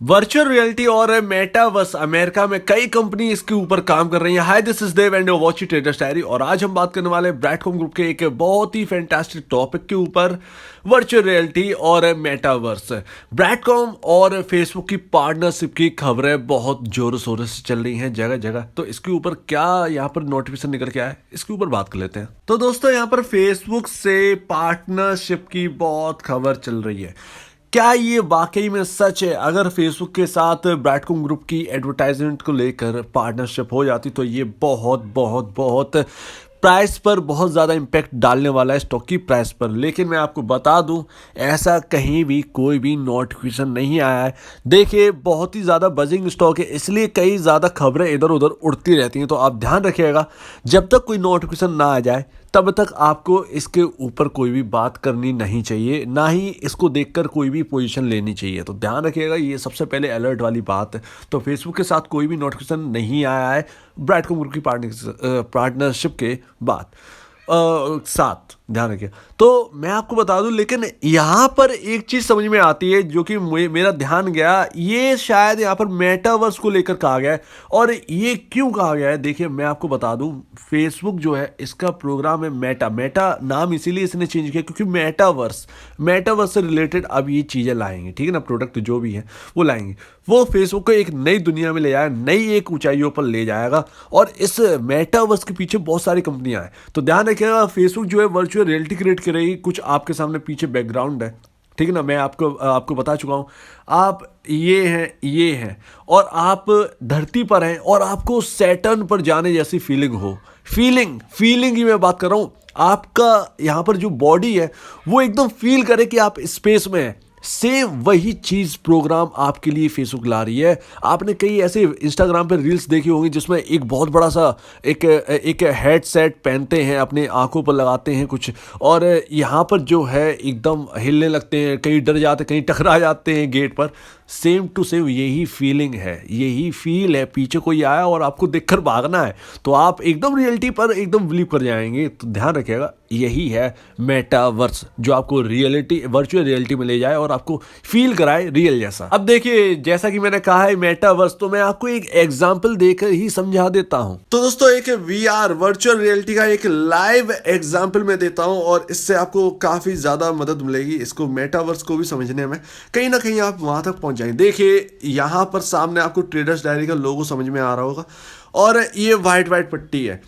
Virtual reality और metaverse America में कई कंपनी इसके ऊपर काम कर रही है। Hi, this is Dev and watching traders diary. और आज हम बात करने वाले हैं ब्रैडकॉम ग्रुप के एक बहुत ही फैंटास्टिक टॉपिक के ऊपर, वर्चुअल रियलिटी और मेटावर्स। ब्रैडकॉम और फेसबुक की पार्टनरशिप की खबरें बहुत जोरों शोरों से चल रही हैं जगह जगह। तो इसके ऊपर क्या यहाँ पर नोटिफिकेशन निकल के आया है, इसके ऊपर बात कर लेते हैं। तो दोस्तों, यहाँ पर फेसबुक से पार्टनरशिप की बहुत खबर चल रही है। क्या ये वाकई में सच है? अगर फेसबुक के साथ ब्रैडकॉम ग्रुप की एडवर्टाइजमेंट को लेकर पार्टनरशिप हो जाती तो ये बहुत बहुत बहुत प्राइस पर बहुत ज़्यादा इम्पैक्ट डालने वाला है, स्टॉक की प्राइस पर। लेकिन मैं आपको बता दूं, ऐसा कहीं भी कोई भी नोटिफिकेशन नहीं आया है। देखिए, बहुत ही ज़्यादा बजिंग स्टॉक है, इसलिए कई ज़्यादा खबरें इधर उधर उड़ती रहती हैं। तो आप ध्यान रखिएगा, जब तक कोई नोटिफिकेशन ना आ जाए तब तक आपको इसके ऊपर कोई भी बात करनी नहीं चाहिए, ना ही इसको देखकर कोई भी पोजीशन लेनी चाहिए। तो ध्यान रखिएगा, ये सबसे पहले अलर्ट वाली बात है। तो फेसबुक के साथ कोई भी नोटिफिकेशन नहीं आया है ब्रैडकॉम ग्रुप की पार्टनरशिप के बाद साथ, ध्यान रखिए। तो मैं आपको बता दूं, लेकिन यहाँ पर एक चीज़ समझ में आती है जो कि मेरा ध्यान गया, ये शायद यहाँ पर मेटावर्स को लेकर कहा गया है। और ये क्यों कहा गया है, देखिए मैं आपको बता दूं, फेसबुक जो है इसका प्रोग्राम है मेटा। मेटा नाम इसीलिए इसने चेंज किया क्योंकि मेटावर्स से रिलेटेड अब ये चीज़ें लाएंगे, ठीक है ना। प्रोडक्ट जो भी है वो लाएंगे, वो फेसबुक को एक नई दुनिया में ले जाएगा, नई एक ऊंचाइयों पर ले जाएगा। और इस मेटावर्स के पीछे बहुत सारी कंपनियां हैं। तो ध्यान रखिएगा, फेसबुक जो है वर्चुअल रियलिटी क्रिएट करेगी। कुछ आपके सामने पीछे बैकग्राउंड है, ठीक है ना। मैं आपको बता चुका हूँ, आप ये हैं और आप धरती पर हैं और आपको सैटर्न पर जाने जैसी फीलिंग हो। फीलिंग की मैं बात कर रहा हूँ। आपका यहाँ पर जो बॉडी है वो एकदम फील करे कि आप स्पेस में हैं। सेम वही चीज़ प्रोग्राम आपके लिए फेसबुक ला रही है। आपने कई ऐसे इंस्टाग्राम पे रील्स देखी होंगी जिसमें एक बहुत बड़ा सा एक हेडसेट पहनते हैं, अपने आंखों पर लगाते हैं कुछ, और यहाँ पर जो है एकदम हिलने लगते हैं, कहीं डर जाते, कहीं टकरा जाते हैं गेट पर। सेम टू सेम यही फीलिंग है, यही फील है। पीछे कोई आया और आपको देखकर भागना है तो आप एकदम रियलिटी पर एकदम बिलीव कर जाएंगे। तो ध्यान रखिएगा, यही है मेटावर्स, जो आपको रियलिटी, वर्चुअल रियलिटी में ले जाए और आपको फील कराए रियल जैसा। अब देखिए, जैसा कि मैंने कहा है मेटावर्स, तो मैं आपको एक एग्जांपल देकर ही समझा देता हूं। तो दोस्तों, एक वीआर वर्चुअल रियलिटी का एक लाइव एग्जांपल मैं देता हूं और इससे आपको काफी ज्यादा मदद मिलेगी इसको मेटावर्स को भी समझने में। कहीं ना कहीं आप वहां तक पहुंच जाएंगे। देखिए, यहां पर सामने आपको ट्रेडर्स डायरी का लोगो समझ में आ रहा होगा और ये वाइट पट्टी है।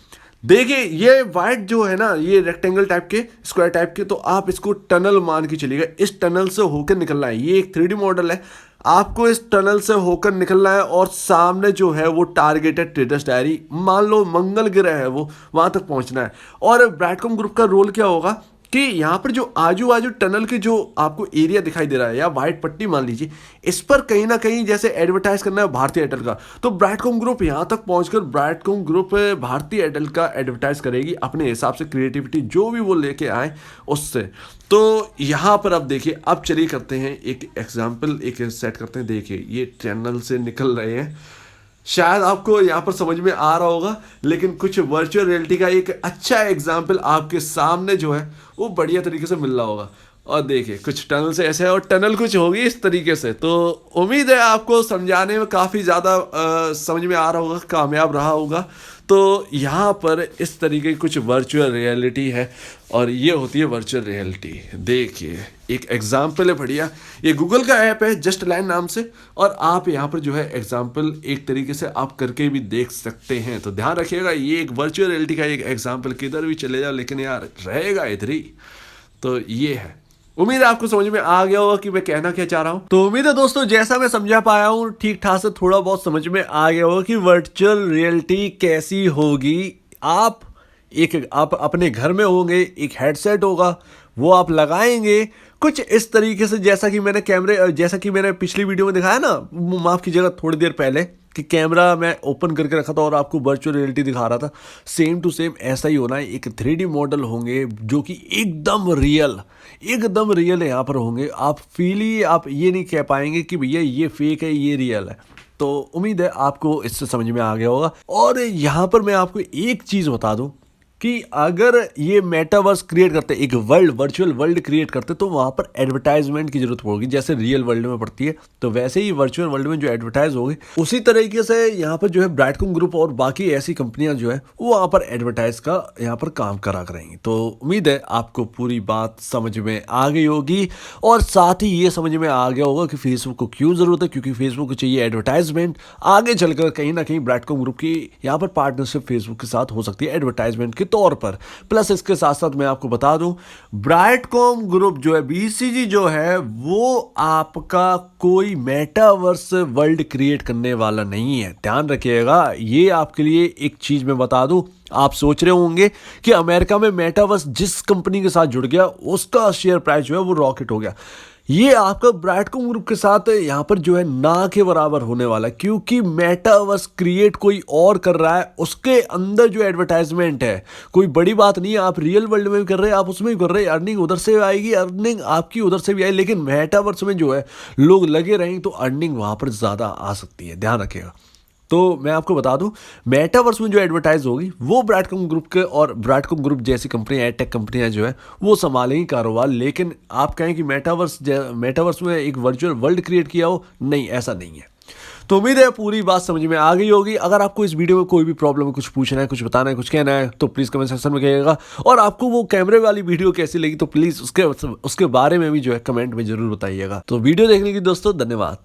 देखिए, ये वाइट जो है ना, ये रेक्टेंगल टाइप के, स्क्वायर टाइप के, तो आप इसको टनल मान के चलिएगा। इस टनल से होकर निकलना है, ये एक 3D मॉडल है। आपको इस टनल से होकर निकलना है और सामने जो है वो टारगेटेड ट्रेडर्स डायरी, मान लो मंगल ग्रह है वो, वहां तक पहुंचना है। और ब्रैडकॉम ग्रुप का रोल क्या होगा कि यहाँ पर जो आजू बाजू टनल के जो आपको एरिया दिखाई दे रहा है या वाइट पट्टी मान लीजिए, इस पर कहीं ना कहीं जैसे एडवर्टाइज करना है भारती एयरटेल का, तो ब्रैडकॉम ग्रुप यहाँ तक पहुंचकर ब्रैडकॉम ग्रुप भारती एयरटेल का एडवर्टाइज करेगी अपने हिसाब से, क्रिएटिविटी जो भी वो लेके आए उससे। तो यहाँ पर अब देखिए, अब चलिए करते हैं एक एग्जाम्पल, एक सेट करते हैं। देखिए, ये टनल से निकल रहे हैं, शायद आपको यहाँ पर समझ में आ रहा होगा, लेकिन कुछ वर्चुअल रियलिटी का एक अच्छा एग्जाम्पल आपके सामने जो है वो बढ़िया तरीके से मिल रहा होगा। और देखिए, कुछ टनल से ऐसे है और टनल कुछ होगी इस तरीके से। तो उम्मीद है आपको समझाने में काफ़ी ज़्यादा समझ में आ रहा होगा, कामयाब रहा होगा। तो यहाँ पर इस तरीके की कुछ वर्चुअल रियलिटी है और ये होती है वर्चुअल रियलिटी। देखिए, एक एग्जाम्पल है बढ़िया, ये गूगल का ऐप है जस्ट लाइन नाम से, और आप यहाँ पर जो है एग्जाम्पल एक तरीके से आप करके भी देख सकते हैं। तो ध्यान रखिएगा, ये एक वर्चुअल रियलिटी का एक एग्जाम्पल, किधर भी चले जाओ लेकिन यार रहेगा इधर ही। तो ये है, उम्मीद है आपको समझ में आ गया होगा कि मैं कहना क्या चाह रहा हूं। तो उम्मीद है दोस्तों, जैसा मैं समझा पाया हूं, ठीक ठाक से थोड़ा बहुत समझ में आ गया होगा कि वर्चुअल रियलिटी कैसी होगी। आप अपने घर में होंगे, एक हेडसेट होगा, वो आप लगाएंगे कुछ इस तरीके से, जैसा कि मैंने पिछली वीडियो में दिखाया ना, माफ कीजिएगा थोड़ी देर पहले, कि कैमरा मैं ओपन करके रखा था और आपको वर्चुअल रियलिटी दिखा रहा था। सेम टू सेम ऐसा ही होना है। एक 3D मॉडल होंगे जो कि एकदम रियल यहाँ पर होंगे। आप ये नहीं कह पाएंगे कि भैया ये फेक है, ये रियल है। तो उम्मीद है आपको इससे समझ में आ गया होगा। और यहाँ पर मैं आपको एक चीज़ बता दूं कि अगर ये मेटावर्स क्रिएट करते, एक वर्चुअल वर्ल्ड क्रिएट करते, तो वहाँ पर एडवर्टाइजमेंट की जरूरत पड़ेगी, जैसे रियल वर्ल्ड में पड़ती है। तो वैसे ही वर्चुअल वर्ल्ड में जो एडवर्टाइज होगी, उसी तरीके से यहाँ पर जो है ब्राइटकॉम ग्रुप और बाकी ऐसी कंपनियां जो है वो वहाँ पर एडवर्टाइज का यहाँ पर काम करा करेंगी। तो उम्मीद है आपको पूरी बात समझ में आ गई होगी, और साथ ही ये समझ में आ गया होगा कि फेसबुक को क्यों ज़रूरत है, क्योंकि फेसबुक को चाहिए एडवर्टाइजमेंट। आगे चलकर कहीं ना कहीं ब्राइटकॉम ग्रुप की यहाँ पर पार्टनरशिप फेसबुक के साथ हो सकती है एडवर्टाइजमेंट के तौर पर। प्लस इसके साथ साथ मैं आपको बता दूं, ब्राइटकॉम ग्रुप जो है, बीसीजी जो है, वो आपका कोई मेटावर्स वर्ल्ड क्रिएट करने वाला नहीं है, ध्यान रखिएगा। ये आपके लिए एक चीज मैं बता दूं, आप सोच रहे होंगे कि अमेरिका में मेटावर्स जिस कंपनी के साथ जुड़ गया उसका शेयर प्राइस जो है वो रॉकेट हो गया। ये आपका ब्राइटकॉम ग्रुप के साथ यहाँ पर जो है ना के बराबर होने वाला है, क्योंकि मेटावर्स क्रिएट कोई और कर रहा है, उसके अंदर जो एडवर्टाइजमेंट है कोई बड़ी बात नहीं है। आप रियल वर्ल्ड में भी कर रहे हैं, आप उसमें भी कर रहे हैं, अर्निंग उधर से आएगी, अर्निंग आपकी उधर से भी आएगी, लेकिन मेटावर्स में जो है लोग लगे रहेंगे तो अर्निंग वहाँ पर ज़्यादा आ सकती है, ध्यान रखिएगा। तो मैं आपको बता दूं, मेटावर्स में जो एडवर्टाइज होगी वो ब्राइटकॉम ग्रुप के और ब्राइटकॉम ग्रुप जैसी कंपनियां, एडटेक कंपनियां जो है वो संभालेंगी कारोबार। लेकिन आप कहें कि मेटावर्स में एक वर्चुअल वर्ल्ड क्रिएट किया हो, नहीं, ऐसा नहीं है। तो उम्मीद है पूरी बात समझ में आ गई होगी। अगर आपको इस वीडियो में कोई भी प्रॉब्लम है, कुछ पूछना है, कुछ बताना है, कुछ कहना है, तो प्लीज़ कमेंट सेक्शन में कहिएगा। और आपको वो कैमरे वाली वीडियो कैसी लगी तो प्लीज़ उसके बारे में भी जो है कमेंट में जरूर बताइएगा। तो वीडियो देखने के लिए दोस्तों धन्यवाद।